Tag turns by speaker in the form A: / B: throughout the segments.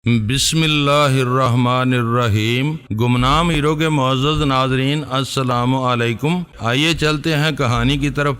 A: بسم اللہ الرحمن الرحیم۔ گمنام ہیرو کے معزز ناظرین، السلام علیکم۔ آئیے چلتے ہیں کہانی کی طرف۔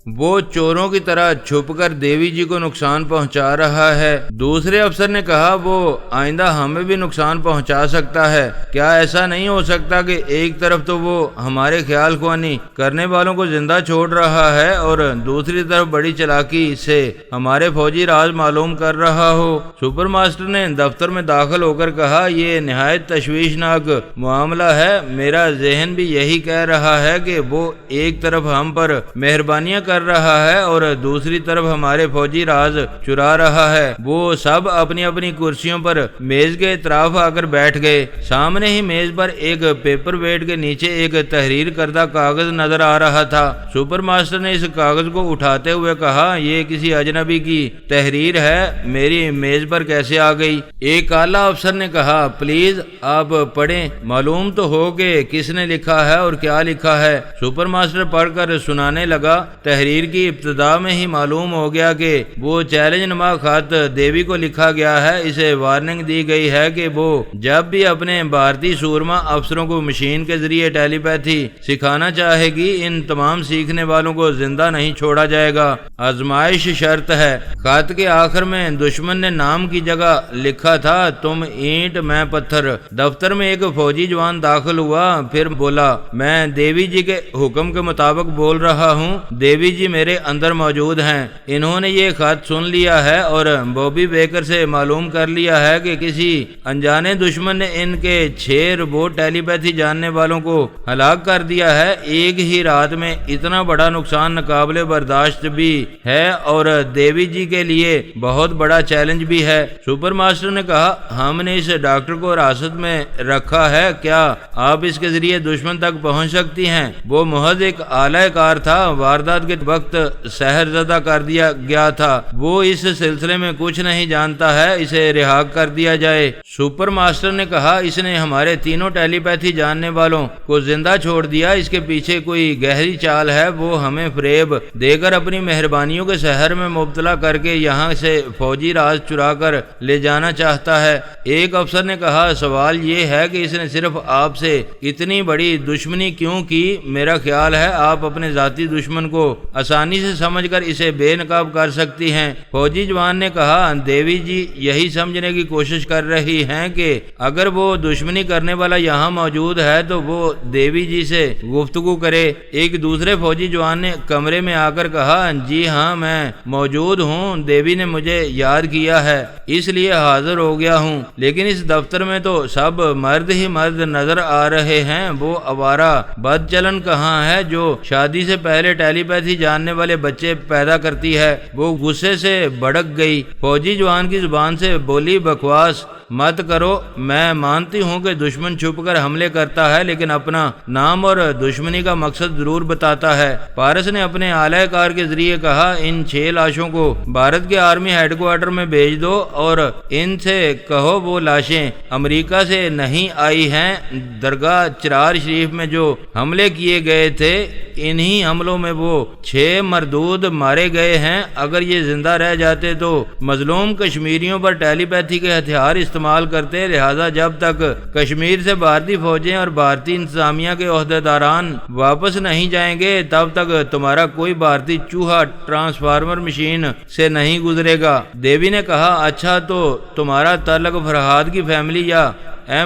A: وہ چوروں کی طرح چھپ کر دیوی جی کو نقصان پہنچا رہا ہے۔ دوسرے افسر نے کہا وہ آئندہ ہمیں بھی نقصان پہنچا سکتا ہے۔ کیا ایسا نہیں ہو سکتا کہ ایک طرف تو وہ ہمارے خیال خوانی کرنے والوں کو زندہ چھوڑ رہا ہے اور دوسری طرف بڑی چلاکی سے ہمارے فوجی راز معلوم کر رہا ہو؟ سپر ماسٹر نے دفتر میں داخل ہو کر کہا، یہ نہایت تشویشناک معاملہ ہے۔ میرا ذہن بھی یہی کہہ رہا ہے کہ وہ ایک طرف ہم پر مہربانیاں کر رہا ہے اور دوسری طرف ہمارے فوجی راز چرا رہا ہے۔ وہ سب اپنی اپنی کرسیوں پر میز کے اطراف آ کر بیٹھ گئے۔ سامنے ہی میز پر ایک پیپر ویٹ کے نیچے ایک تحریر کردہ کاغذ نظر آ رہا تھا۔ سپر ماسٹر نے اس کاغذ کو اٹھاتے ہوئے کہا، یہ کسی اجنبی کی تحریر ہے، میری میز پر کیسے آ گئی؟ ایک اعلیٰ افسر نے کہا، پلیز آپ پڑھیں، معلوم تو ہو کہ کس نے لکھا ہے اور کیا لکھا ہے۔ سپر ماسٹر پڑھ کر سنانے لگا۔ تحریر کی ابتدا میں ہی معلوم ہو گیا کہ وہ چیلنج نما خط دیوی کو لکھا گیا ہے۔ اسے وارننگ دی گئی ہے کہ وہ جب بھی اپنے بھارتی سورما افسروں کو مشین کے ذریعے ٹیلی پیتھی سکھانا چاہے گی، ان تمام سیکھنے والوں کو زندہ نہیں چھوڑا جائے گا۔ آزمائش شرط ہے۔ خط کے آخر میں دشمن نے نام کی جگہ لکھا تھا، تم اینٹ میں پتھر۔ دفتر میں ایک فوجی جوان داخل ہوا، پھر بولا، میں دیوی جی کے حکم کے مطابق بول رہا ہوں۔ دیوی جی میرے اندر موجود ہیں۔ انہوں نے یہ خط سن لیا ہے اور بوبی بیکر سے معلوم کر لیا ہے کہ کسی انجانے دشمن نے ان کے 6 روبوٹ ٹیلی پیتھی جاننے والوں کو ہلاک کر دیا ہے۔ ایک ہی رات میں اتنا بڑا نقصان ناقابل برداشت بھی ہے اور دیوی جی کے لیے بہت بڑا چیلنج بھی ہے۔ سپر ماسٹر نے کہا، ہم نے اس ڈاکٹر کو حراست میں رکھا ہے، کیا آپ اس کے ذریعے دشمن تک پہنچ سکتی ہیں؟ وہ محض ایک اعلی کار تھا، واردات کے وقت سحر زدہ کر دیا گیا تھا۔ وہ اس سلسلے میں کچھ نہیں جانتا ہے، اسے رہا کر دیا جائے۔ سپر ماسٹر نے کہا، اس نے ہمارے تینوں ٹیلی پیتھی جاننے والوں کو زندہ چھوڑ دیا۔ اس کے پیچھے کوئی گہری چال ہے، وہ ہمیں فریب دے کر اپنی مہربانیوں کے سحر میں مبتلا کر کے یہاں سے فوجی راز چرا کر لے جانا چاہتا ہے۔ ایک افسر نے کہا، سوال یہ ہے کہ اس نے صرف آپ سے اتنی بڑی دشمنی کیوں کی؟ میرا خیال ہے آپ اپنے ذاتی دشمن کو آسانی سے سمجھ کر اسے بے نقاب کر سکتی ہیں۔ فوجی جوان نے کہا، دیوی جی یہی سمجھنے کی کوشش کر رہی ہیں کہ اگر وہ دشمنی کرنے والا یہاں موجود ہے تو وہ دیوی جی سے گفتگو کرے۔ ایک دوسرے فوجی جوان نے کمرے میں آ کر کہا، جی ہاں میں موجود ہوں، دیوی نے مجھے یاد کیا ہے، اس لیے حاضر ہو گیا ہوں۔ لیکن اس دفتر میں تو سب مرد ہی مرد نظر آ رہے ہیں، وہ آوارہ بد چلن کہاں ہے جو شادی سے پہلے ٹیلی پیتھی جاننے والے بچے پیدا کرتی ہے؟ وہ غصے سے بھڑک گئی۔ فوجی جوان کی زبان سے بولی، بکواس مت کرو، میں مانتی ہوں کہ دشمن چھپ کر حملے کرتا ہے لیکن اپنا نام اور دشمنی کا مقصد ضرور بتاتا ہے۔ پارس نے اپنے اعلی کار کے ذریعے کہا، ان 6 لاشوں کو بھارت کے آرمی ہیڈ کوارٹر میں بھیج دو اور ان سے کہو وہ لاشیں امریکہ سے نہیں آئی ہیں۔ درگاہ چرار شریف میں جو حملے کیے گئے تھے، انہی حملوں میں وہ 6 مردود مارے گئے ہیں۔ اگر یہ زندہ رہ جاتے تو مظلوم کشمیریوں پر ٹیلی پیتھی کے ہتھیار استعمال کرتے، لہذا جب تک کشمیر سے بھارتی فوجیں اور بھارتی انتظامیہ کے عہدیداران واپس نہیں جائیں گے، تب تک تمہارا کوئی بھارتی چوہا ٹرانسفارمر مشین سے نہیں گزرے گا۔ دیوی نے کہا، اچھا تو تمہارا تعلق فرہاد کی فیملی یا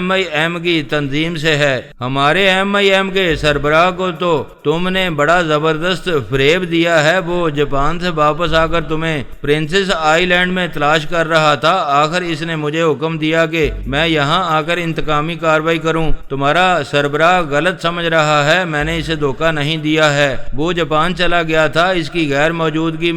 A: MIM کی تنظیم سے ہے؟ ہمارے MIM کے سربراہ کو تو تم نے بڑا زبردست فریب دیا ہے۔ وہ جاپان سے واپس آ کر تمہیں پرنسس آئی لینڈ میں تلاش کر رہا تھا۔ آخر اس نے مجھے حکم دیا کہ میں یہاں آ کر انتقامی کارروائی کروں۔ تمہارا سربراہ غلط سمجھ رہا ہے، میں نے اسے دھوکہ نہیں دیا ہے۔ وہ جاپان چلا گیا تھا، اس کی غیر موجودگی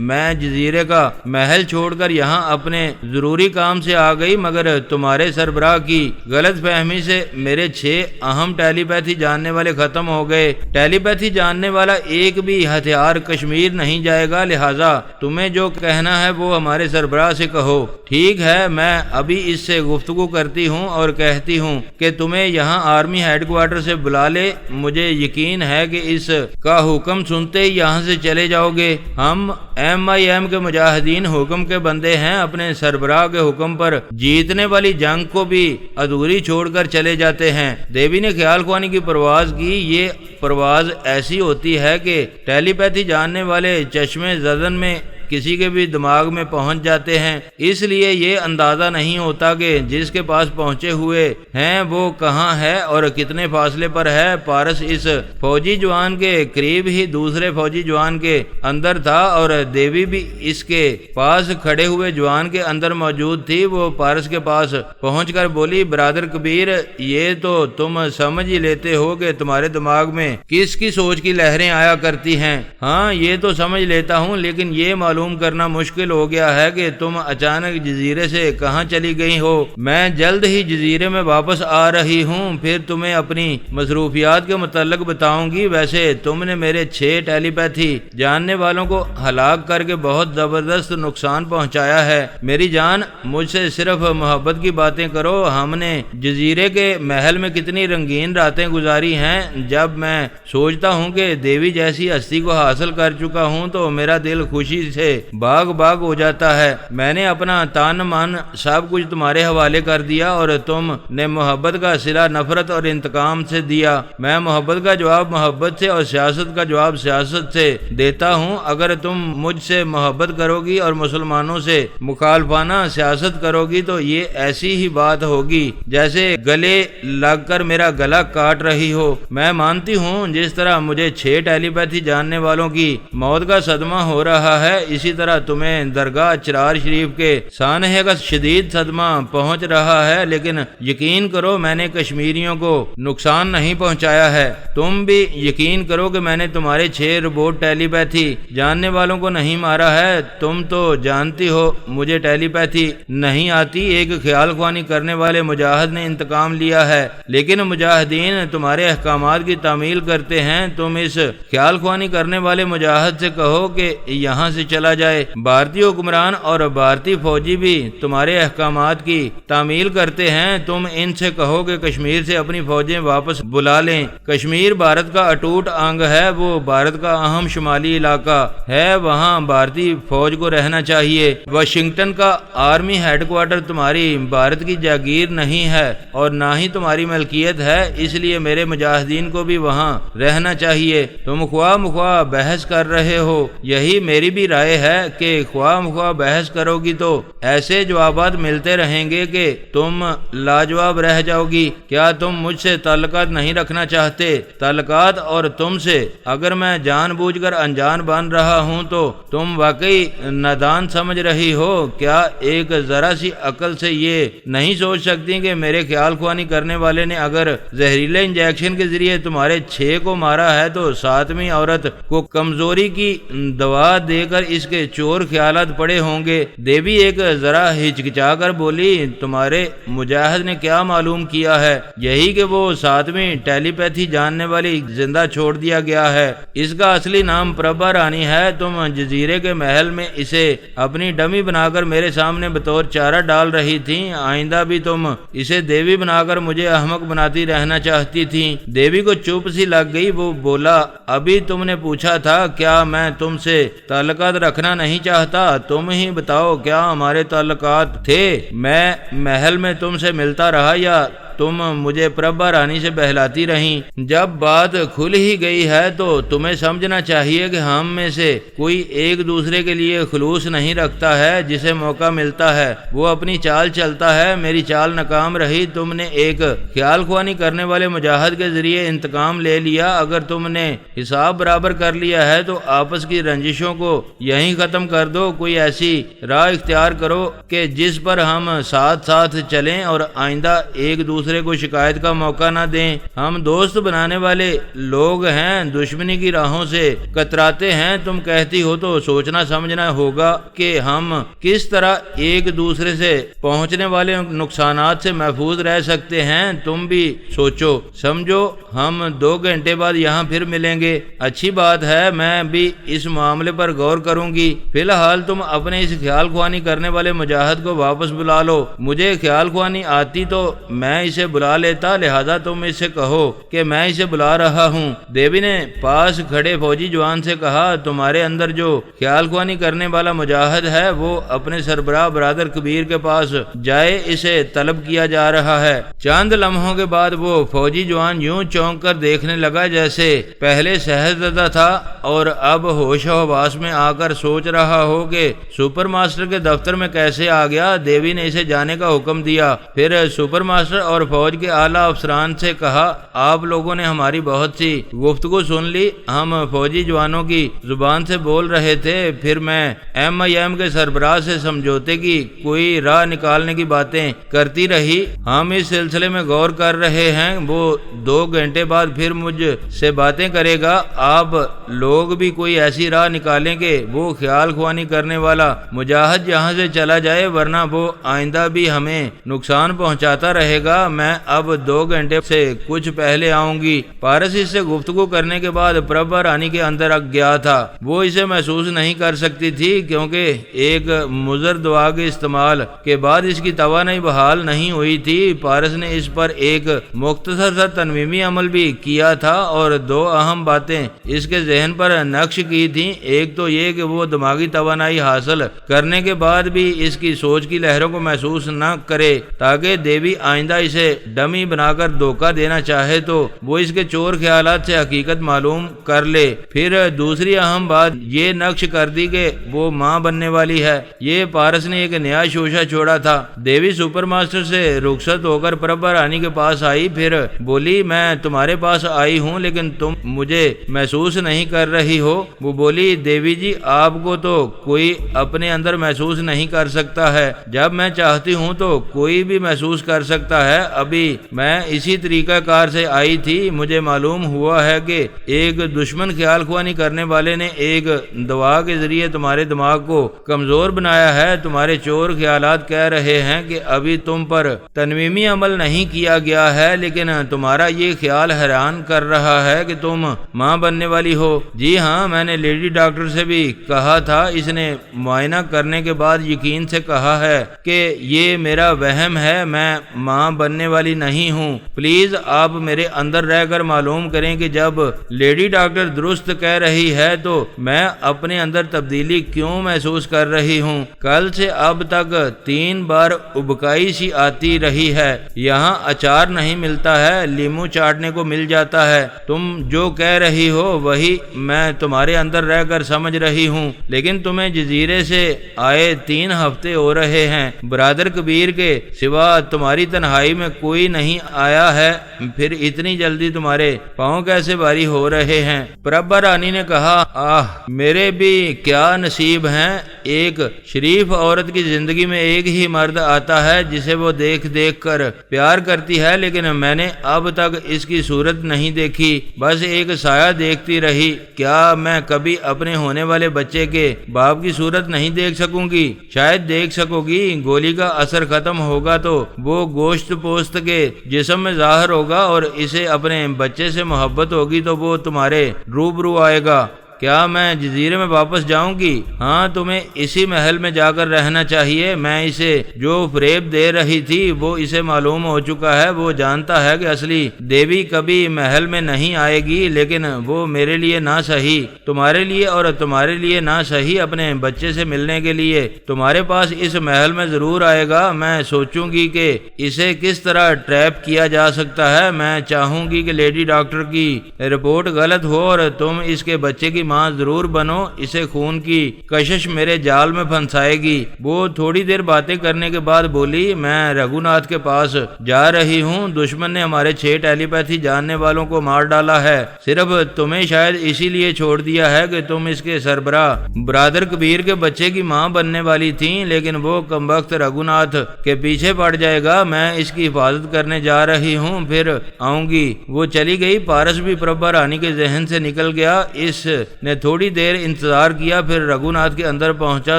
A: میں جزیرے کا محل چھوڑ کر یہاں اپنے ضروری کام سے آ گئی، مگر تمہارے سربراہ کی کی غلط فہمی سے میرے 6 اہم ٹیلی پیتھی جاننے والے ختم ہو گئے۔ ٹیلی پیتھی جاننے والا ایک بھی ہتھیار کشمیر نہیں جائے گا، لہٰذا تمہیں جو کہنا ہے وہ ہمارے سربراہ سے کہو۔ ٹھیک ہے، میں ابھی اس سے گفتگو کرتی ہوں اور کہتی ہوں کہ تمہیں یہاں آرمی ہیڈ کوارٹر سے بلا لے۔ مجھے یقین ہے کہ اس کا حکم سنتے ہی یہاں سے چلے جاؤ گے۔ ہم MIM کے مجاہدین حکم کے بندے ہیں، اپنے سربراہ کے حکم پر جیتنے والی جنگ کو بھی ادھوری چھوڑ کر چلے جاتے ہیں۔ دیوی نے خیال خوانی کی پرواز کی۔ یہ پرواز ایسی ہوتی ہے کہ ٹیلی پیتھی جاننے والے چشمے زدن میں کسی کے بھی دماغ میں پہنچ جاتے ہیں، اس لیے یہ اندازہ نہیں ہوتا کہ جس کے پاس پہنچے ہوئے ہیں وہ کہاں ہے اور کتنے فاصلے پر ہے۔ پارس اس فوجی جوان کے قریب ہی دوسرے فوجی جوان کے اندر تھا اور دیوی بھی اس کے پاس کھڑے ہوئے جوان کے اندر موجود تھی۔ وہ پارس کے پاس پہنچ کر بولی، برادر کبیر، یہ تو تم سمجھ ہی لیتے ہو کہ تمہارے دماغ میں کس کی سوچ کی لہریں آیا کرتی ہیں۔ ہاں، یہ تو سمجھ لیتا ہوں، لیکن یہ معلوم کرنا مشکل ہو گیا ہے کہ تم اچانک جزیرے سے کہاں چلی گئی ہو۔ میں جلد ہی جزیرے میں واپس آ رہی ہوں، پھر تمہیں اپنی مصروفیات کے متعلق بتاؤں گی۔ ویسے تم نے میرے 6 ٹیلی پیتھی جاننے والوں کو ہلاک کر کے بہت زبردست نقصان پہنچایا ہے۔ میری جان، مجھ سے صرف محبت کی باتیں کرو۔ ہم نے جزیرے کے محل میں کتنی رنگین راتیں گزاری ہیں۔ جب میں سوچتا ہوں کہ دیوی جیسی ہستی کو حاصل کر چکا ہوں تو میرا دل خوشی سے باغ باغ ہو جاتا ہے۔ میں نے اپنا تن من سب کچھ تمہارے حوالے کر دیا اور تم نے محبت کا صلہ نفرت اور انتقام سے دیا۔ میں محبت کا جواب محبت سے اور سیاست کا جواب سیاست سے دیتا ہوں۔ اگر تم مجھ سے محبت کرو گی اور مسلمانوں سے مخالفانہ سیاست کرو گی تو یہ ایسی ہی بات ہوگی جیسے گلے لگ کر میرا گلا کاٹ رہی ہو۔ میں مانتی ہوں جس طرح مجھے 6 ٹیلی پیتھی جاننے والوں کی موت کا صدمہ ہو رہا ہے، اسی طرح تمہیں درگاہ چرار شریف کے سانحے کا شدید صدمہ پہنچ رہا ہے، لیکن یقین کرو میں نے کشمیریوں کو نقصان نہیں پہنچایا ہے۔ تم بھی یقین کرو کہ میں نے تمہارے 6 روبوٹ ٹیلی پیتھی جاننے والوں کو نہیں مارا ہے۔ تم تو جانتی ہو مجھے ٹیلی پیتھی نہیں آتی۔ ایک خیال خوانی کرنے والے مجاہد نے انتقام لیا ہے، لیکن مجاہدین تمہارے احکامات کی تعمیل کرتے ہیں۔ تم اس خیال خوانی کرنے والے مجاہد سے کہو کہ یہاں سے چلا جائے۔ بھارتی حکمران اور بھارتی فوجی بھی تمہارے احکامات کی تعمیل کرتے ہیں۔ تم ان سے کہو کہ کشمیر سے اپنی فوجیں واپس بلا لیں۔ کشمیر بھارت کا اٹوٹ انگ ہے، وہ بھارت کا اہم شمالی علاقہ ہے، وہاں بھارتی فوج کو رہنا چاہیے۔ واشنگٹن کا آرمی ہیڈ کوارٹر تمہاری بھارت کی جاگیر نہیں ہے اور نہ ہی تمہاری ملکیت ہے، اس لیے میرے مجاہدین کو بھی وہاں رہنا چاہیے۔ تم خواہ مخواہ بحث کر رہے ہو، یہی میری بھی رائے ہے کہ خواہ مخواہ بحث کرو گی تو ایسے جوابات ملتے رہیں گے کہ تم لاجواب رہ جاؤ گی۔ کیا تم مجھ سے تعلقات نہیں رکھنا چاہتے؟ تعلقات اور تم سے اگر میں جان بوجھ کر انجان بن رہا ہوں تو تم واقعی نادان سمجھ رہی ہو۔ کیا ایک ذرا سی عقل سے یہ نہیں سوچ سکتی کہ میرے خیال خوانی کرنے والے نے اگر زہریلے انجیکشن کے ذریعے تمہارے 6 کو مارا ہے تو 7ویں عورت کو کمزوری کی دوا دے کر اس کے چور خیالات پڑے ہوں گے؟ دیوی ایک ذرا ہچکچا کر بولی، تمہارے مجاہد نے کیا معلوم کیا ہے؟ یہی کہ وہ 7ویں ٹیلی پیتھی جاننے والی زندہ چھوڑ دیا گیا ہے۔ اس کا اصلی نام پربھا رانی ہے۔ تم جزیرے کے محل میں اسے اپنی ڈمی بنا کر میرے سامنے بطور چارہ ڈال رہی تھی۔ آئندہ بھی تم اسے دیوی بنا کر مجھے احمق بناتی رہنا چاہتی تھی۔ دیوی کو چپ سی لگ گئی۔ وہ بولا، ابھی تم نے پوچھا تھا کیا میں تم سے تعلقات رکھنا نہیں چاہتا؟ تم ہی بتاؤ کیا ہمارے تعلقات تھے؟ میں محل میں تم سے ملتا رہا یا تم مجھے پربھا رانی سے بہلاتی رہیں؟ جب بات کھل ہی گئی ہے تو تمہیں سمجھنا چاہیے کہ ہم میں سے کوئی ایک دوسرے کے لیے خلوص نہیں رکھتا ہے۔ جسے موقع ملتا ہے وہ اپنی چال چلتا ہے۔ میری چال ناکام رہی۔ تم نے ایک خیال خوانی کرنے والے مجاہد کے ذریعے انتقام لے لیا۔ اگر تم نے حساب برابر کر لیا ہے تو آپس کی رنجشوں کو یہیں ختم کر دو۔ کوئی ایسی راہ اختیار کرو کہ جس پر ہم ساتھ ساتھ چلیں اور آئندہ ایک دوسرے دوسرے کو شکایت کا موقع نہ دیں۔ ہم دوست بنانے والے لوگ ہیں، دشمنی کی راہوں سے کتراتے ہیں۔ تم کہتی ہو تو سوچنا سمجھنا ہوگا کہ ہم کس طرح ایک دوسرے سے پہنچنے والے نقصانات سے محفوظ رہ سکتے ہیں۔ تم بھی سوچو سمجھو، ہم 2 گھنٹے بعد یہاں پھر ملیں گے۔ اچھی بات ہے، میں بھی اس معاملے پر غور کروں گی۔ فی الحال تم اپنے اس خیال خوانی کرنے والے مجاہد کو واپس بلا لو۔ مجھے خیال خوانی آتی تو میں اسے بلا لیتا، لہذا تم اس سے کہو کہ میں اسے بلا رہا ہوں۔ دیوی نے پاس کھڑے فوجی جوان سے کہا، تمہارے اندر جو خیال خوانی کرنے والا مجاہد ہے وہ اپنے سربراہ برادر کبیر کے پاس جائے، اسے طلب کیا جا رہا ہے۔ چند لمحوں کے بعد وہ فوجی جوان یوں چونک کر دیکھنے لگا جیسے پہلے شہر زدہ تھا اور اب ہوش و حواس میں آ کر سوچ رہا ہو کہ سپر ماسٹر کے دفتر میں کیسے آ گیا۔ دیوی نے اسے جانے کا حکم دیا، پھر سپر ماسٹر اور فوج کے اعلیٰ افسران سے کہا، آپ لوگوں نے ہماری بہت سی گفتگو سن لی۔ ہم فوجی جوانوں کی زبان سے بول رہے تھے، پھر میں MIM کے سربراہ سے سمجھوتے کی کوئی راہ نکالنے کی باتیں کرتی رہی۔ ہم اس سلسلے میں غور کر رہے ہیں، وہ 2 گھنٹے بعد پھر مجھ سے باتیں کرے گا۔ آپ لوگ بھی کوئی ایسی راہ نکالیں کہ وہ خیال خوانی کرنے والا مجاہد یہاں سے چلا جائے، ورنہ وہ آئندہ بھی ہمیں نقصان پہنچاتا رہے گا۔ میں اب 2 گھنٹے سے کچھ پہلے آؤں گی۔ پارس اس سے گفتگو کرنے کے بعد پربھا رانی کے اندر گیا تھا۔ وہ اسے محسوس نہیں کر سکتی تھی کیونکہ ایک مضر دوا کے استعمال کے بعد اس کی توانائی بحال نہیں ہوئی تھی۔ پارس نے اس پر ایک مختصر سا تنویمی عمل بھی کیا تھا اور 2 اہم باتیں اس کے ذہن پر نقش کی تھیں۔ ایک تو یہ کہ وہ دماغی توانائی حاصل کرنے کے بعد بھی اس کی سوچ کی لہروں کو محسوس نہ کرے، تاکہ دیوی آئندہ اسے ڈمی بنا کر دھوکہ دینا چاہے تو وہ اس کے چور خیالات سے حقیقت معلوم کر لے۔ پھر دوسری اہم بات یہ نقش کر دی کہ وہ ماں بننے والی ہے۔ یہ پارس نے ایک نیا شوشہ چھوڑا تھا۔ دیوی سپر ماسٹر سے رخصت ہو کر پربھا رانی کے پاس آئی، پھر بولی، میں تمہارے پاس آئی ہوں لیکن تم مجھے محسوس نہیں کر رہی ہو۔ وہ بولی، دیوی جی آپ کو تو کوئی اپنے اندر محسوس نہیں کر سکتا ہے، جب میں چاہتی ہوں تو کوئی بھی محسوس کر سکتا ہے۔ ابھی میں اسی طریقہ کار سے آئی تھی، مجھے معلوم ہوا ہے کہ ایک دشمن خیال خوانی کرنے والے نے ایک دوا کے ذریعے تمہارے دماغ کو کمزور بنایا ہے۔ تمہارے چور خیالات کہہ رہے ہیں کہ ابھی تم پر تنویمی عمل نہیں کیا گیا ہے، لیکن تمہارا یہ خیال حیران کر رہا ہے کہ تم ماں بننے والی ہو۔ جی ہاں، میں نے لیڈی ڈاکٹر سے بھی کہا تھا، اس نے معائنہ کرنے کے بعد یقین سے کہا ہے کہ یہ میرا وہم ہے، میں ماں بننے والی نہیں ہوں۔ پلیز آپ میرے اندر رہ کر معلوم کریں کہ جب لیڈی ڈاکٹر درست کہہ رہی ہے تو میں اپنے اندر تبدیلی کیوں محسوس کر رہی ہوں۔ کل سے اب تک 3 بار ابکائی سی آتی رہی ہے۔ یہاں اچار نہیں ملتا ہے، لیمو چاٹنے کو مل جاتا ہے۔ تم جو کہہ رہی ہو وہی میں تمہارے اندر رہ کر سمجھ رہی ہوں، لیکن تمہیں جزیرے سے آئے 3 ہفتے ہو رہے ہیں، برادر کبیر کے سوا تمہاری تنہائی میں کوئی نہیں آیا ہے، پھر اتنی جلدی تمہارے پاؤں کیسے بھاری ہو رہے ہیں؟ پربھا رانی نے کہا، میرے بھی کیا نصیب ہیں۔ ایک شریف عورت کی زندگی میں ایک ہی مرد آتا ہے جسے وہ دیکھ دیکھ کر پیار کرتی ہے، لیکن میں نے اب تک اس کی صورت نہیں دیکھی، بس ایک سایہ دیکھتی رہی۔ کیا میں کبھی اپنے ہونے والے بچے کے باپ کی صورت نہیں دیکھ سکوں گی؟ شاید دیکھ سکو گی۔ گولی کا اثر ختم ہوگا تو وہ گوشت پوست کے جسم میں ظاہر ہوگا اور اسے اپنے بچے سے محبت ہوگی تو وہ تمہارے روبرو آئے گا۔ کیا میں جزیرے میں واپس جاؤں گی؟ ہاں، تمہیں اسی محل میں جا کر رہنا چاہیے۔ میں اسے جو فریب دے رہی تھی وہ اسے معلوم ہو چکا ہے۔ وہ جانتا ہے کہ اصلی دیوی کبھی محل میں نہیں آئے گی، لیکن وہ میرے لیے نہ صحیح، تمہارے لیے اور تمہارے لیے نہ صحیح اپنے بچے سے ملنے کے لیے تمہارے پاس اس محل میں ضرور آئے گا۔ میں سوچوں گی کہ اسے کس طرح ٹریپ کیا جا سکتا ہے۔ میں چاہوں گی کہ لیڈی ڈاکٹر کی رپورٹ غلط ہو اور تم اس کے بچے کی ماں ضرور بنو، اسے خون کی کشش میرے جال میں پھنسائے گی۔ وہ تھوڑی دیر باتیں کرنے کے بعد بولی، میں رگھو ناتھ کے پاس جا رہی ہوں، دشمن نے ہمارے 6 ٹیلی پیتھی جاننے والوں کو مار ڈالا ہے، صرف تمہیں شاید اسی لیے چھوڑ دیا ہے کہ تم اس کے سربراہ برادر کبیر کے بچے کی ماں بننے والی تھیں، لیکن وہ کمبخت رگھو ناتھ کے پیچھے پڑ جائے گا، میں اس کی حفاظت کرنے جا رہی ہوں، پھر آؤں گی۔ وہ چلی گئی۔ پارس بھی پربھا رانی کے ذہن سے نکل گیا۔ اس نے تھوڑی دیر انتظار کیا، پھر رگھو ناتھ کے اندر پہنچا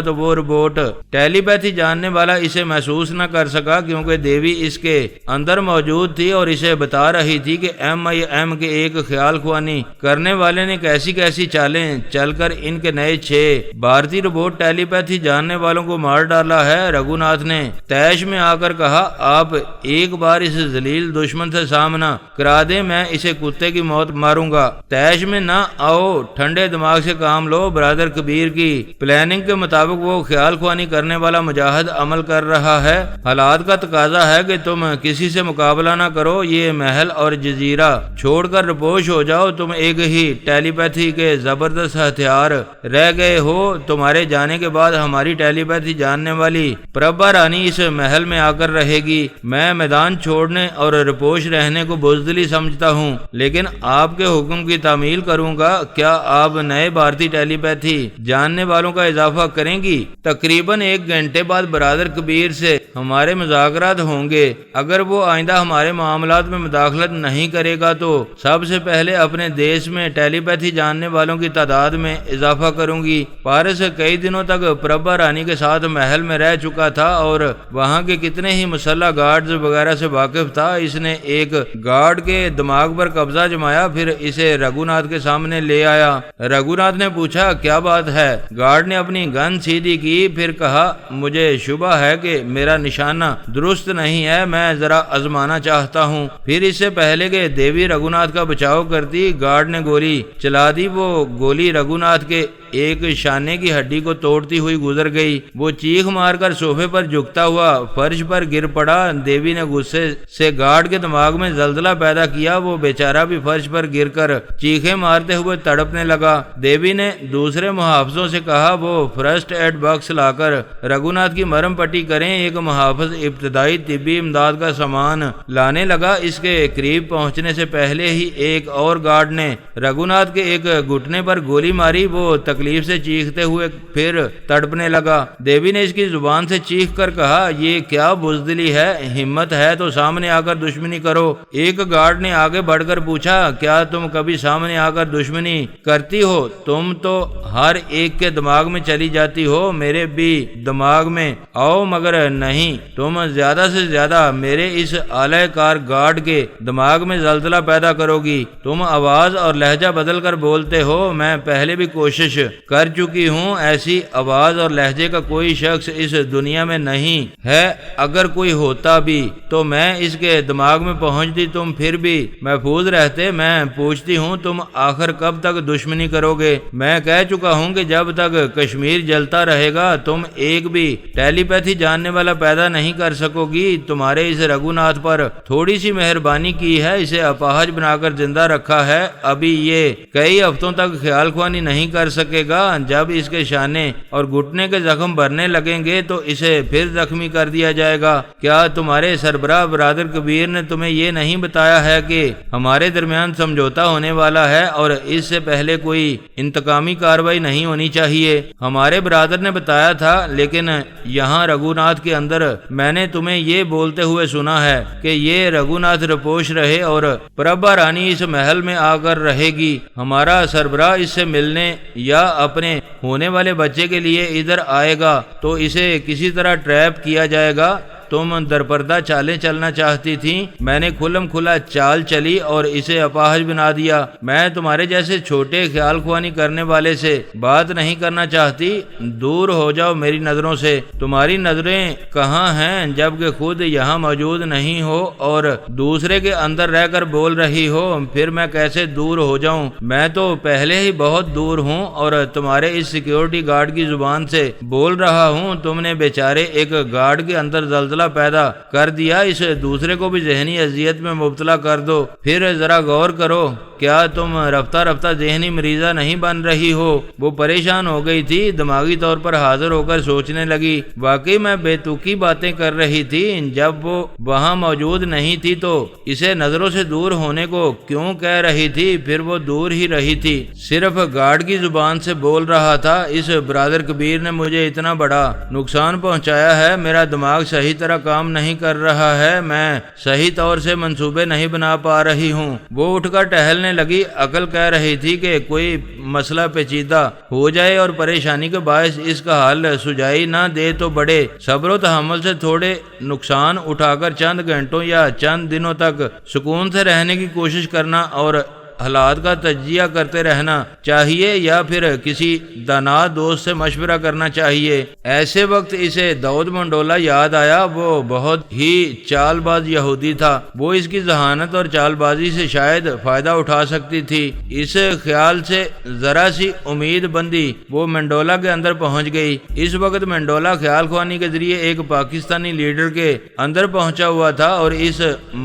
A: تو وہ روبوٹ ٹیلی پیتھی جاننے والا اسے محسوس نہ کر سکا، کیونکہ دیوی اس کے اندر موجود تھی اور اسے بتا رہی تھی کہ MIM کے ایک خیال خوانی کرنے والے نے کیسی کیسی چالیں چل کر ان کے نئے 6 بھارتی روبوٹ ٹیلی پیتھی جاننے والوں کو مار ڈالا ہے۔ رگھو ناتھ نے تیش میں آ کر کہا، آپ ایک بار اس ذلیل دشمن سے سامنا کرا دیں، میں اسے کتے کی موت ماروں گا۔ تیش میں نہ آؤ، ٹھنڈے دماغ سے کام لو۔ برادر کبیر کی پلاننگ کے مطابق وہ خیال خوانی کرنے والا مجاہد عمل کر رہا ہے۔ حالات کا تقاضا ہے کہ تم کسی سے مقابلہ نہ کرو، یہ محل اور جزیرہ چھوڑ کر رپوش ہو جاؤ۔ تم ایک ہی ٹیلی پیتھی کے زبردست ہتھیار رہ گئے ہو۔ تمہارے جانے کے بعد ہماری ٹیلی پیتھی جاننے والی پربھا رانی اس محل میں آ کر رہے گی۔ میں میدان چھوڑنے اور رپوش رہنے کو بزدلی سمجھتا ہوں، لیکن آپ کے حکم کی تعمیل کروں گا۔ کیا آپ نئے بھارتی ٹیلی پیتھی جاننے والوں کا اضافہ کریں گی؟ تقریباً 1 گھنٹے بعد برادر کبیر سے ہمارے مذاکرات ہوں گے۔ اگر وہ آئندہ ہمارے معاملات میں مداخلت نہیں کرے گا تو سب سے پہلے اپنے دیش میں ٹیلی پیتھی جاننے والوں کی تعداد میں اضافہ کروں گی۔ پارس کئی دنوں تک پربھا رانی کے ساتھ محل میں رہ چکا تھا اور وہاں کے کتنے ہی مسلح گارڈز وغیرہ سے واقف تھا۔ اس نے ایک گارڈ کے دماغ پر قبضہ جمایا، پھر اسے رگھو ناتھ کے سامنے لے آیا۔ رگھو ناتھ نے پوچھا، کیا بات ہے؟ گارڈ نے اپنی گن سیدھی کی، پھر کہا، مجھے شبہ ہے کہ میرا نشانہ درست نہیں ہے، میں ذرا آزمانا چاہتا ہوں۔ پھر اس سے پہلے کہ دیوی رگھو ناتھ کا بچاؤ کرتی، گارڈ نے گولی چلا دی۔ وہ گولی رگھو ناتھ کے ایک شانے کی ہڈی کو توڑتی ہوئی گزر گئی۔ وہ چیخ مار کر صوفے پر جھکتا ہوا فرش پر گر پڑا۔ دیوی نے غصے سے گارڈ کے دماغ میں زلزلہ پیدا کیا، وہ بیچارہ بھی فرش پر گر کر چیخیں مارتے ہوئے تڑپنے لگا۔ دیوی نے دوسرے محافظوں سے کہا، وہ فرسٹ ایڈ باکس لا کر رگھو ناتھ کی مرہم پٹی کریں۔ ایک محافظ ابتدائی طبی امداد کا سامان لانے لگا۔ اس کے قریب پہنچنے سے پہلے ہی ایک اور گارڈ نے رگھو ناتھ کے ایک گھٹنے پر گولی ماری۔ وہ تکلیف سے چیختے ہوئے پھر تڑپنے لگا۔ دیوی نے اس کی زبان سے چیخ کر کہا، یہ کیا بزدلی ہے؟ ہمت ہے تو سامنے آ کر دشمنی کرو۔ ایک گارڈ نے آگے بڑھ کر پوچھا، کیا تم کبھی سامنے آ کر دشمنی کرتی ہو؟ تم تو ہر ایک کے دماغ میں چلی جاتی ہو، میرے بھی دماغ میں آؤ مگر نہیں، تم زیادہ سے زیادہ میرے اس اعلی کار گارڈ کے دماغ میں زلزلہ پیدا کرو گی۔ تم آواز اور لہجہ بدل کر بولتے ہو، میں پہلے بھی کوشش کر چکی ہوں۔ ایسی آواز اور لہجے کا کوئی شخص اس دنیا میں نہیں ہے، اگر کوئی ہوتا بھی تو میں اس کے دماغ میں پہنچتی، تم پھر بھی محفوظ رہتے۔ میں پوچھتی ہوں، تم آخر کب تک دشمنی کرو گے؟ میں کہہ چکا ہوں کہ جب تک کشمیر جلتا رہے گا تم ایک بھی ٹیلی پیتھی جاننے والا پیدا نہیں کر سکو گی۔ تمہارے اس رگھو ناتھ پر تھوڑی سی مہربانی کی ہے، اسے اپاہج بنا کر زندہ رکھا ہے، ابھی یہ کئی ہفتوں تک خیال خوانی نہیں کر سکے گا۔ جب اس کے شانے اور گھٹنے کے زخم بھرنے لگیں گے تو اسے پھر زخمی کر دیا جائے گا۔ کیا تمہارے سربراہ برادر کبیر نے تمہیں یہ نہیں بتایا ہے کہ ہمارے درمیان سمجھوتا ہونے والا ہے اور اس سے پہلے کوئی انتقامی کارروائی نہیں ہونی چاہیے؟ ہمارے برادر نے بتایا تھا، لیکن یہاں رگھو ناتھ کے اندر میں نے تمہیں یہ بولتے ہوئے سنا ہے کہ یہ رگھو ناتھ رپوش رہے اور پربھا رانی اس محل میں آ کر رہے گی۔ ہمارا سربراہ اس سے ملنے یا اپنے ہونے والے بچے کے لیے ادھر آئے گا تو اسے کسی طرح ٹریپ کیا جائے گا۔ تم درپردہ چالیں چلنا چاہتی تھی، میں نے کھلم کھلا چال چلی اور اسے اپاہج بنا دیا۔ میں تمہارے جیسے چھوٹے خیال خوانی کرنے والے سے بات نہیں کرنا چاہتی، دور ہو جاؤ میری نظروں سے۔ تمہاری نظریں کہاں ہیں جبکہ خود یہاں موجود نہیں ہو اور دوسرے کے اندر رہ کر بول رہی ہو؟ پھر میں کیسے دور ہو جاؤں؟ میں تو پہلے ہی بہت دور ہوں اور تمہارے اس سیکیورٹی گارڈ کی زبان سے بول رہا ہوں۔ تم نے بیچارے ایک گارڈ کے اندر زلزلہ حوصلہ پیدا کر دیا، اس دوسرے کو بھی ذہنی اذیت میں مبتلا کر دو۔ پھر ذرا غور کرو، کیا تم رفتہ رفتہ ذہنی مریضہ نہیں بن رہی ہو؟ وہ پریشان ہو گئی تھی، دماغی طور پر حاضر ہو کر سوچنے لگی، واقعی میں بے تکی باتیں کر رہی تھی، جب وہ وہاں موجود نہیں تھی تو اسے نظروں سے دور ہونے کو کیوں کہہ رہی تھی؟ پھر وہ دور ہی رہی تھی، صرف گارڈ کی زبان سے بول رہا تھا۔ اس برادر کبیر نے مجھے اتنا بڑا نقصان پہنچایا ہے، میرا دماغ صحیح طرح کام نہیں کر رہا ہے، میں صحیح طور سے منصوبے نہیں بنا پا رہی ہوں۔ وہ اٹھ کر ٹہلنے لگی۔ عقل کہہ رہی تھی کہ کوئی مسئلہ پیچیدہ ہو جائے اور پریشانی کے باعث اس کا حل سجائی نہ دے تو بڑے صبر و تحمل سے تھوڑے نقصان اٹھا کر چند گھنٹوں یا چند دنوں تک سکون سے رہنے کی کوشش کرنا اور حالات کا تجزیہ کرتے رہنا چاہیے، یا پھر کسی دانا دوست سے مشورہ کرنا چاہیے۔ ایسے وقت اسے داؤد منڈولا یاد آیا۔ وہ بہت ہی چال باز یہودی تھا، وہ اس کی ذہانت اور چال بازی سے شاید فائدہ اٹھا سکتی تھی۔ اس خیال سے ذرا سی امید بندی وہ منڈولا کے اندر پہنچ گئی۔ اس وقت منڈولا خیال خوانی کے ذریعے ایک پاکستانی لیڈر کے اندر پہنچا ہوا تھا اور اس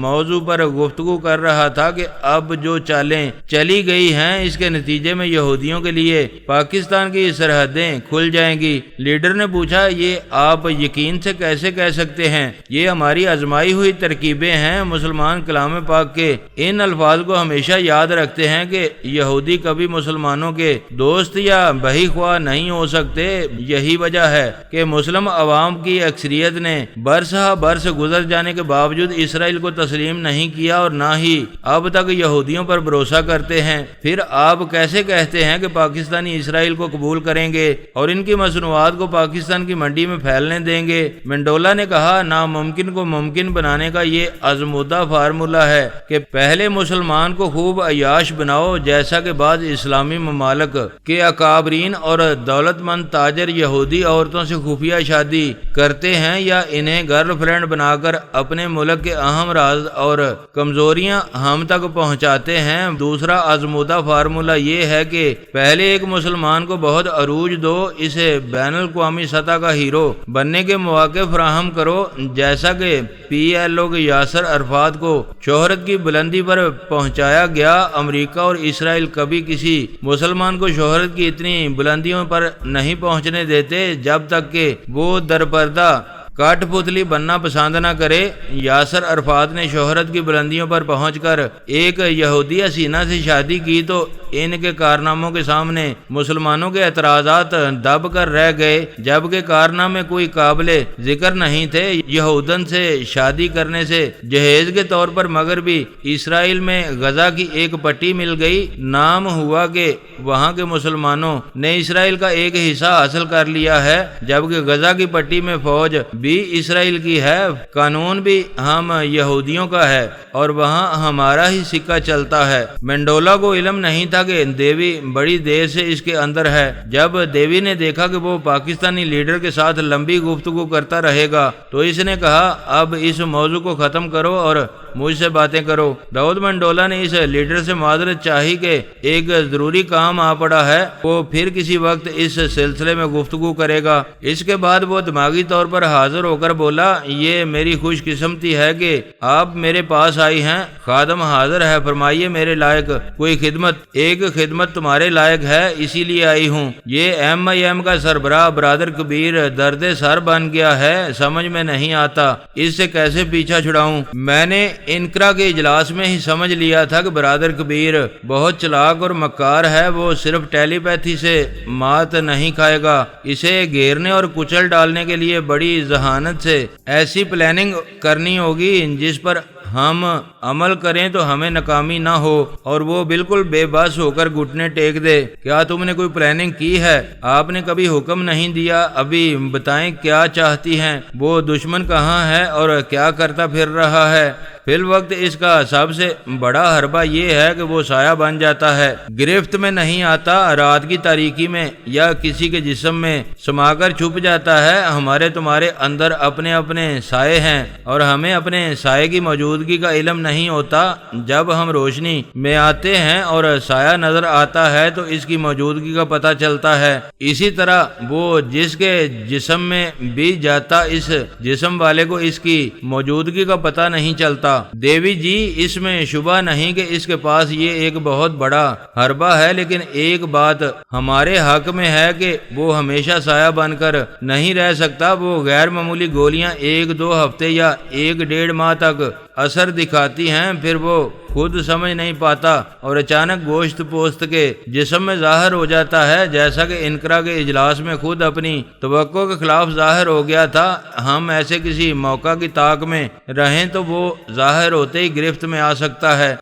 A: موضوع پر گفتگو کر رہا تھا کہ اب جو چالیں چلی گئی ہیں اس کے نتیجے میں یہودیوں کے لیے پاکستان کی سرحدیں کھل جائیں گی۔ لیڈر نے پوچھا، یہ آپ یقین سے کیسے کہہ سکتے ہیں؟ یہ ہماری آزمائی ہوئی ترکیبیں ہیں۔ مسلمان کلام پاک کے ان الفاظ کو ہمیشہ یاد رکھتے ہیں کہ یہودی کبھی مسلمانوں کے دوست یا بہی خواہ نہیں ہو سکتے۔ یہی وجہ ہے کہ مسلم عوام کی اکثریت نے برسہ برس گزر جانے کے باوجود اسرائیل کو تسلیم نہیں کیا اور نہ ہی اب تک یہودیوں پر بھروسہ کرتے ہیں۔ پھر آپ کیسے کہتے ہیں کہ پاکستانی اسرائیل کو قبول کریں گے اور ان کی مصنوعات کو پاکستان کی منڈی میں پھیلنے دیں گے؟ منڈولا نے کہا، ناممکن کو ممکن بنانے کا یہ آزمودہ فارمولہ ہے کہ پہلے مسلمان کو خوب عیاش بناؤ، جیسا کہ بعض اسلامی ممالک کے اکابرین اور دولت مند تاجر یہودی عورتوں سے خفیہ شادی کرتے ہیں یا انہیں گرل فرینڈ بنا کر اپنے ملک کے اہم راز اور کمزوریاں ہم تک پہنچاتے ہیں۔ دوسرا آزمودہ فارمولہ یہ ہے کہ پہلے ایک مسلمان کو بہت عروج دو، اسے بین الاقوامی سطح کا ہیرو بننے کے مواقع فراہم کرو، جیسا کہ PLO کے یاسر عرفات کو شہرت کی بلندی پر پہنچایا گیا۔ امریکہ اور اسرائیل کبھی کسی مسلمان کو شہرت کی اتنی بلندیوں پر نہیں پہنچنے دیتے جب تک کہ وہ درپردہ کاٹ پتلی بننا پسند نہ کرے۔ یاسر عرفات نے شہرت کی بلندیوں پر پہنچ کر ایک یہودی حسینہ سے شادی کی تو ان کے کارناموں کے سامنے مسلمانوں کے اعتراضات دب کر رہ گئے، جبکہ کارنامے کوئی قابل ذکر نہیں تھے۔ یہودن سے شادی کرنے سے جہیز کے طور پر مگر بھی اسرائیل میں غزہ کی ایک پٹی مل گئی۔ نام ہوا کہ وہاں کے مسلمانوں نے اسرائیل کا ایک حصہ حاصل کر لیا ہے، جبکہ غزہ کی پٹی میں فوج بھی اسرائیل کی ہے، قانون بھی ہم یہودیوں کا ہے اور وہاں ہمارا ہی سکہ چلتا ہے۔ منڈولا کو علم نہیں تھا کہ دیوی بڑی دیر سے اس کے اندر ہے۔ جب دیوی نے دیکھا کہ وہ پاکستانی لیڈر کے ساتھ لمبی گفتگو کرتا رہے گا تو اس نے کہا، اب اس موضوع کو ختم کرو اور مجھ سے باتیں کرو۔ داؤد منڈولا نے اس لیڈر سے معذرت چاہی کہ ایک ضروری کام آ پڑا ہے، وہ پھر کسی وقت اس سلسلے میں گفتگو کرے گا۔ اس کے بعد وہ دماغی طور پر حاضر ہو کر بولا، یہ میری خوش قسمتی ہے کہ آپ میرے پاس آئی ہیں۔ خادم حاضر ہے، فرمائیے میرے لائق کوئی خدمت؟ ایک خدمت تمہارے لائق ہے، اسی لیے آئی ہوں۔ یہ MIM کا سربراہ برادر کبیر درد سر بن گیا ہے، سمجھ میں نہیں آتا اس سے کیسے پیچھا چھڑاؤں۔ میں نے انقرہ کے اجلاس میں ہی سمجھ لیا تھا کہ برادر کبیر بہت چلاک اور مکار ہے، وہ صرف ٹیلی پیتھی سے مات نہیں کھائے گا، اسے گھیرنے اور کچل ڈالنے کے لیے بڑی ذہانت سے ایسی پلاننگ کرنی ہوگی جس پر ہم عمل کریں تو ہمیں ناکامی نہ ہو اور وہ بالکل بے بس ہو کر گھٹنے ٹیک دے۔ کیا تم نے کوئی پلاننگ کی ہے؟ آپ نے کبھی حکم نہیں دیا، ابھی بتائیں کیا چاہتی ہیں؟ وہ دشمن کہاں ہے اور کیا کرتا پھر رہا ہے؟ فی الوقت اس کا سب سے بڑا حربہ یہ ہے کہ وہ سایہ بن جاتا ہے، گرفت میں نہیں آتا، رات کی تاریکی میں یا کسی کے جسم میں سما کر چھپ جاتا ہے۔ ہمارے تمہارے اندر اپنے اپنے سائے ہیں اور ہمیں اپنے سائے کی موجودگی کا علم نہیں ہوتا۔ جب ہم روشنی میں آتے ہیں اور سایہ نظر آتا ہے تو اس کی موجودگی کا پتہ چلتا ہے، اسی طرح وہ جس کے جسم میں بھی جاتا اس جسم والے کو اس کی موجودگی کا پتہ نہیں چلتا۔ دیوی جی، اس میں شبہ نہیں کہ اس کے پاس یہ ایک بہت بڑا حربہ ہے، لیکن ایک بات ہمارے حق میں ہے کہ وہ ہمیشہ سایہ بن کر نہیں رہ سکتا۔ وہ غیر معمولی گولیاں 1-2 ہفتے یا 1-1.5 ماہ تک اثر دکھاتی ہیں، پھر وہ خود سمجھ نہیں پاتا اور اچانک گوشت پوست کے جسم میں ظاہر ہو جاتا ہے، جیسا کہ انقرہ کے اجلاس میں خود اپنی توقع کے خلاف ظاہر ہو گیا تھا۔ ہم ایسے کسی موقع کی طاق میں رہیں تو وہ ظاہر ہوتے ہی گرفت میں آ سکتا ہے۔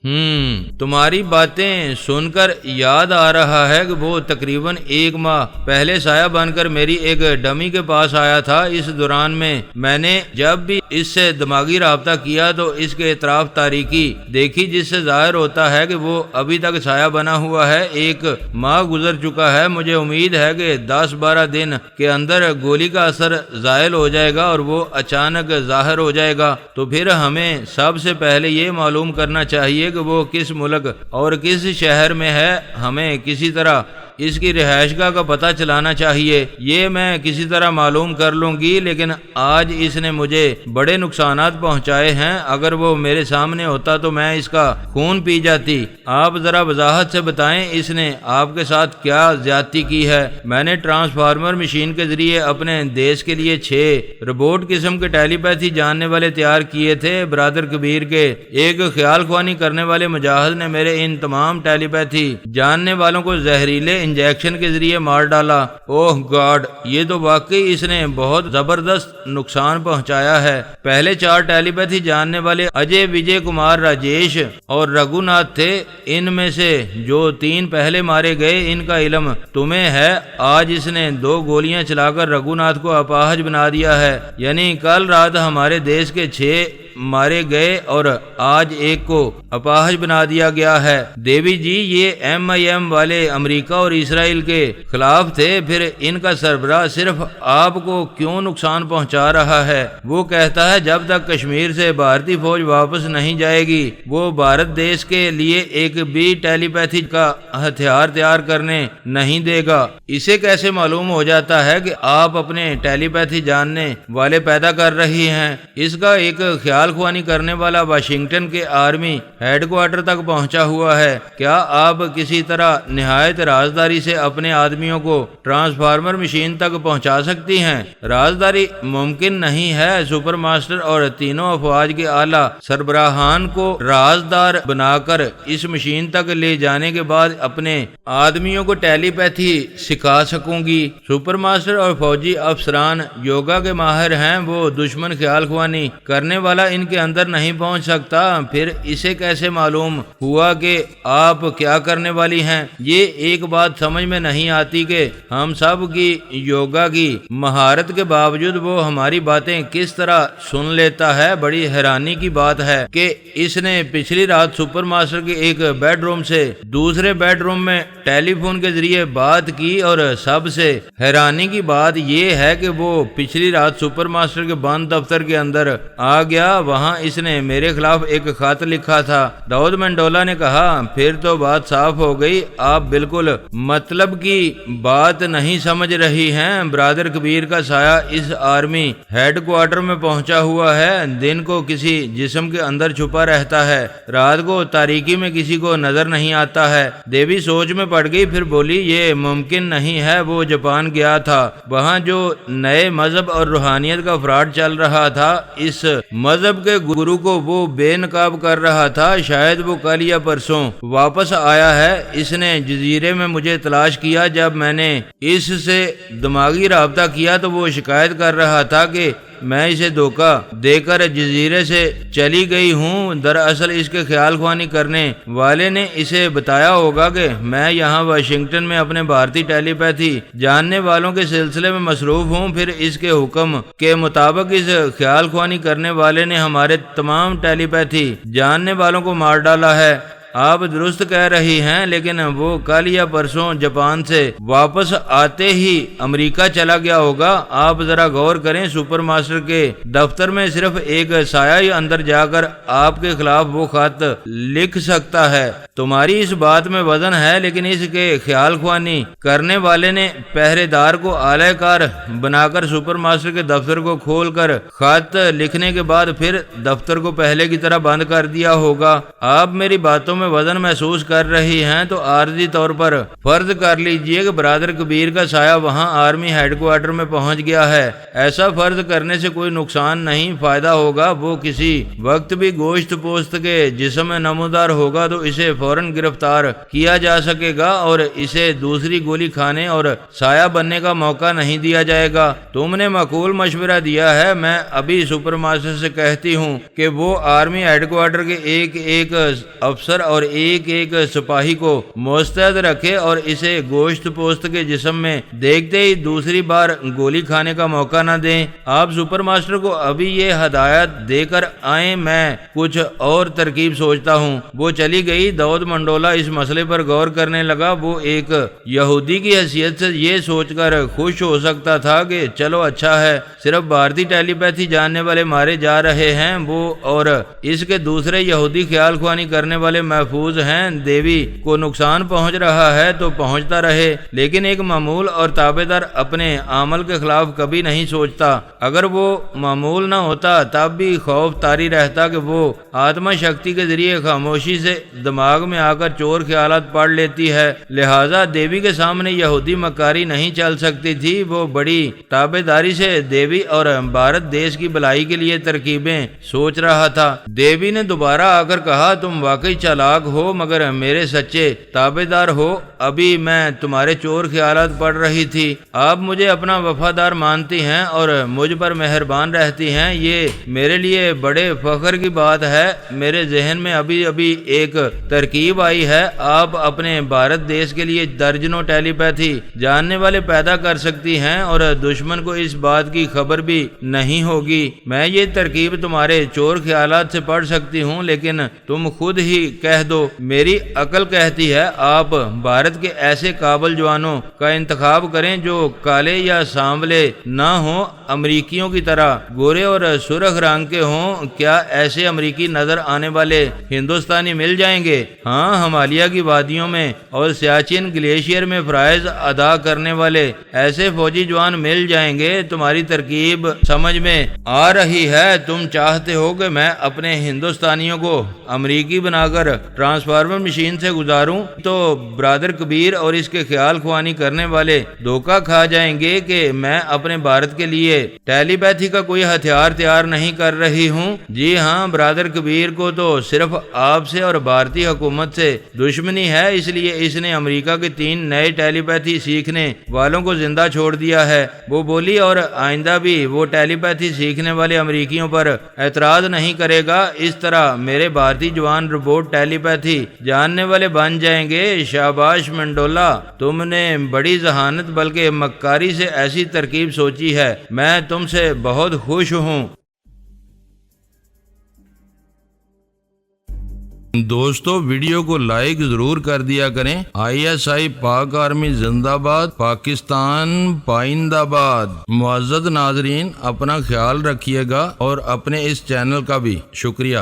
A: تمہاری باتیں سن کر یاد آ رہا ہے کہ وہ تقریباً 1 ماہ پہلے سایہ بن کر میری ایک ڈمی کے پاس آیا تھا۔ اس دوران میں نے جب بھی اس سے دماغی رابطہ کیا تو اس کے اطراف تاریکی دیکھی، جس سے ظاہر ہوتا ہے کہ وہ ابھی تک سایہ بنا ہوا ہے۔ 1 ماہ گزر چکا ہے، مجھے امید ہے کہ 10-12 دن کے اندر گولی کا اثر زائل ہو جائے گا اور وہ اچانک ظاہر ہو جائے گا۔ تو پھر ہمیں سب سے پہلے یہ معلوم کرنا چاہیے کہ وہ کس ملک اور کس شہر میں ہے۔ ہمیں کسی طرح اس کی رہائش گاہ کا پتہ چلانا چاہیے۔ یہ میں کسی طرح معلوم کر لوں گی، لیکن آج اس نے مجھے بڑے نقصانات پہنچائے ہیں۔ اگر وہ میرے سامنے ہوتا تو میں اس کا خون پی جاتی۔ آپ ذرا وضاحت سے بتائیں اس نے آپ کے ساتھ کیا زیادتی کی ہے؟ میں نے ٹرانسفارمر مشین کے ذریعے اپنے دیش کے لیے 6 روبوٹ قسم کے ٹیلی پیتھی جاننے والے تیار کیے تھے۔ برادر کبیر کے ایک خیال خوانی کرنے والے مجاہد نے میرے ان تمام ٹیلی پیتھی جاننے والوں کو زہریلے انجیکشن کے ذریعے مار ڈالا۔ اوہ گاڈ، یہ تو واقعی اس نے بہت زبردست نقصان پہنچایا ہے۔ پہلے 4 ٹیلی پیتھی جاننے والے اجے، وجے کمار، راجیش اور رگھو ناتھ تھے۔ ان میں سے جو 3 پہلے مارے گئے ان کا علم تمہیں ہے۔ آج اس نے 2 گولیاں چلا کر رگھو ناتھ کو اپاہج بنا دیا ہے، یعنی کل رات ہمارے دیش کے 6 مارے گئے اور آج 1 کو اپاہج بنا دیا گیا ہے۔ دیوی جی، یہ MIM والے امریکہ اور اسرائیل کے خلاف تھے، پھر ان کا سربراہ صرف آپ کو کیوں نقصان پہنچا رہا ہے؟ وہ کہتا ہے جب تک کشمیر سے بھارتی فوج واپس نہیں جائے گی وہ بھارت دیش کے لیے ایک بھی ٹیلی پیتھی کا ہتھیار تیار کرنے نہیں دے گا۔ اسے کیسے معلوم ہو جاتا ہے کہ آپ اپنے ٹیلی پیتھی جاننے والے پیدا کر رہی ہیں؟ اس کا ایک خیال خوانی کرنے والا واشنگٹن کے آرمی ہیڈ کوارٹر تک پہنچا ہوا ہے۔ کیا آپ کسی طرح نہایت رازداری سے اپنے آدمیوں کو ٹرانسفارمر مشین تک پہنچا سکتی ہیں؟ رازداری ممکن نہیں ہے۔ سپر ماسٹر اور تینوں افواج کے اعلیٰ سربراہان کو رازدار بنا کر اس مشین تک لے جانے کے بعد اپنے آدمیوں کو ٹیلی پیتھی سکھا سکوں گی۔ سپر ماسٹر اور فوجی افسران یوگا کے ماہر ہیں، وہ دشمن خیال خوانی کرنے والا ان کے اندر نہیں پہنچ سکتا۔ پھر اسے کیسے معلوم ہوا کہ آپ کیا کرنے والی ہیں؟ یہ ایک بات سمجھ میں نہیں آتی کہ ہم سب کی یوگا کی مہارت کے باوجود وہ ہماری باتیں کس طرح سن لیتا ہے۔ بڑی حیرانی کی بات ہے کہ اس نے پچھلی رات سپر ماسٹر کے ایک بیڈ روم سے دوسرے بیڈ روم میں ٹیلی فون کے ذریعے بات کی، اور سب سے حیرانی کی بات یہ ہے کہ وہ پچھلی رات سپر ماسٹر کے بند دفتر کے اندر آ گیا۔ وہاں اس نے میرے خلاف ایک خط لکھا تھا۔ داؤد منڈولا نے کہا، پھر تو بات صاف ہو گئی، آپ بالکل مطلب کی بات نہیں سمجھ رہی ہیں۔ برادر کبیر کا سایہ اس آرمی ہیڈ کوارٹر میں پہنچا ہوا ہے۔ دن کو کسی جسم کے اندر چھپا رہتا ہے، رات کو تاریکی میں کسی کو نظر نہیں آتا ہے۔ دیوی سوچ میں پڑ گئی، پھر بولی، یہ ممکن نہیں ہے۔ وہ جاپان گیا تھا، وہاں جو نئے مذہب اور روحانیت کا فراڈ چل رہا تھا، اس مذہب کے گرو کو وہ بے نقاب کر رہا تھا۔ شاید وہ کل یا پرسوں واپس آیا ہے۔ اس نے جزیرے میں مجھے تلاش کیا۔ جب میں نے اس سے دماغی رابطہ کیا تو وہ شکایت کر رہا تھا کہ میں اسے دھوکہ دے کر جزیرے سے چلی گئی ہوں۔ دراصل اس کے خیال خوانی کرنے والے نے اسے بتایا ہوگا کہ میں یہاں واشنگٹن میں اپنے بھارتی ٹیلی پیتھی جاننے والوں کے سلسلے میں مصروف ہوں۔ پھر اس کے حکم کے مطابق اس خیال خوانی کرنے والے نے ہمارے تمام ٹیلی پیتھی جاننے والوں کو مار ڈالا ہے۔ آپ درست کہہ رہی ہیں، لیکن وہ کل یا پرسوں جاپان سے واپس آتے ہی امریکہ چلا گیا ہوگا۔ آپ ذرا غور کریں، سپر ماسٹر کے دفتر میں صرف ایک سایہ ہی اندر جا کر آپ کے خلاف وہ خط لکھ سکتا ہے۔ تمہاری اس بات میں وزن ہے، لیکن اس کے خیال خوانی کرنے والے نے پہرے دار کو اعلی کار بنا کر سپر ماسٹر کے دفتر کو کھول کر خط لکھنے کے بعد پھر دفتر کو پہلے کی طرح بند کر دیا ہوگا۔ آپ میری باتوں میں وزن محسوس کر رہی ہیں تو عارضی طور پر فرض کر لیجئے کہ برادر کبیر کا سایہ وہاں آرمی ہیڈ کوارٹر میں پہنچ گیا ہے۔ ایسا فرض کرنے سے کوئی نقصان نہیں، فائدہ ہوگا۔ وہ کسی وقت بھی گوشت پوست کے جسم میں نمودار ہوگا تو اسے فوراً گرفتار کیا جا سکے گا اور اسے دوسری گولی کھانے اور سایہ بننے کا موقع نہیں دیا جائے گا۔ تم نے معقول مشورہ دیا ہے۔ میں ابھی سپر ماسٹر سے کہتی ہوں کہ وہ آرمی ہیڈ کوارٹر کے ایک ایک افسر اور ایک ایک سپاہی کو مستعد رکھے اور اسے گوشت پوست کے جسم میں دیکھتے ہی دوسری بار گولی کھانے کا موقع نہ دیں۔ آپ سپر ماسٹر کو ابھی یہ ہدایت دے کر آئیں، میں کچھ اور ترکیب سوچتا ہوں۔ وہ چلی گئی۔ داؤد منڈولا اس مسئلے پر غور کرنے لگا۔ وہ ایک یہودی کی حیثیت سے یہ سوچ کر خوش ہو سکتا تھا کہ چلو اچھا ہے، صرف بھارتی ٹیلی پیتھی جاننے والے مارے جا رہے ہیں، وہ اور اس کے دوسرے یہودی خیال خوانی کرنے والے محفوظ ہیں۔ دیوی کو نقصان پہنچ رہا ہے تو پہنچتا رہے، لیکن ایک معمول اور تابع دار اپنے عمل کے خلاف کبھی نہیں سوچتا۔ اگر وہ معمول نہ ہوتا تب بھی خوف طاری رہتا کہ وہ آتما شکتی کے ذریعے خاموشی سے دماغ میں آ کر چور خیالات پڑھ لیتی ہے۔ لہذا دیوی کے سامنے یہودی مکاری نہیں چل سکتی تھی۔ وہ بڑی تابع داری سے دیوی اور بھارت دیش کی بھلائی کے لیے ترکیبیں سوچ رہا تھا۔ دیوی نے دوبارہ آ کر کہا، تم واقعی چالاک ہو مگر میرے سچے تابع دار ہو۔ ابھی میں تمہارے چور خیالات پڑھ رہی تھی۔ آپ مجھے اپنا وفادار مانتی ہیں اور مجھ پر مہربان رہتی ہیں، یہ میرے لیے بڑے فخر کی بات ہے۔ میرے ذہن میں ابھی ایک ترکیب آئی ہے۔ آپ اپنے بھارت دیش کے لیے درجنوں ٹیلی پیتھی جاننے والے پیدا کر سکتی ہیں اور دشمن کو اس بات کی خبر بھی نہیں ہوگی۔ میں یہ ترکیب تمہارے چور خیالات سے پڑھ سکتی ہوں، لیکن تم خود ہی کہہ دو۔ میری عقل کہتی ہے آپ بھارت کے ایسے قابل جوانوں کا انتخاب کریں جو کالے یا سانولے نہ ہوں، امریکیوں کی طرح گورے اور سرخ رنگ کے ہوں۔ کیا ایسے امریکی نظر آنے والے ہندوستانی مل جائیں گے؟ ہاں، ہمالیہ کی وادیوں میں اور سیاچن گلیشیئر میں فرائض ادا کرنے والے ایسے فوجی جوان مل جائیں گے۔ تمہاری ترکیب سمجھ میں آ رہی ہے۔ تم چاہتے ہو کہ میں اپنے ہندوستانیوں کو امریکی بنا کر ٹرانسفارمر مشین سے گزاروں تو برادر کبیر اور اس کے خیال خوانی کرنے والے دھوکہ کھا جائیں گے کہ میں اپنے بھارت کے لیے ٹیلی پیتھی کا کوئی ہتھیار تیار نہیں کر رہی ہوں۔ جی ہاں، برادر کبیر کو تو صرف آپ سے اور بھارتی حکومت سے دشمنی ہے، اس لیے اس نے امریکہ کے 3 نئے ٹیلی پیتھی سیکھنے والوں کو زندہ چھوڑ دیا ہے۔ وہ بولی اور آئندہ بھی وہ ٹیلی پیتھی سیکھنے والے امریکیوں پر اعتراض نہیں کرے گا۔ اس طرح میرے بھارتی جوان روبوٹ ٹیلی پیتھی جاننے والے بن جائیں گے۔ شاباش منڈولا، تم نے بڑی ذہانت بلکہ مکاری سے ایسی ترکیب سوچی ہے، میں تم سے بہت خوش ہوں۔ دوستو، ویڈیو کو لائک ضرور کر دیا کریں۔ ISI پاک آرمی زندہ باد، پاکستان پائندہ باد۔ معزز ناظرین، اپنا خیال رکھیے گا اور اپنے اس چینل کا بھی شکریہ۔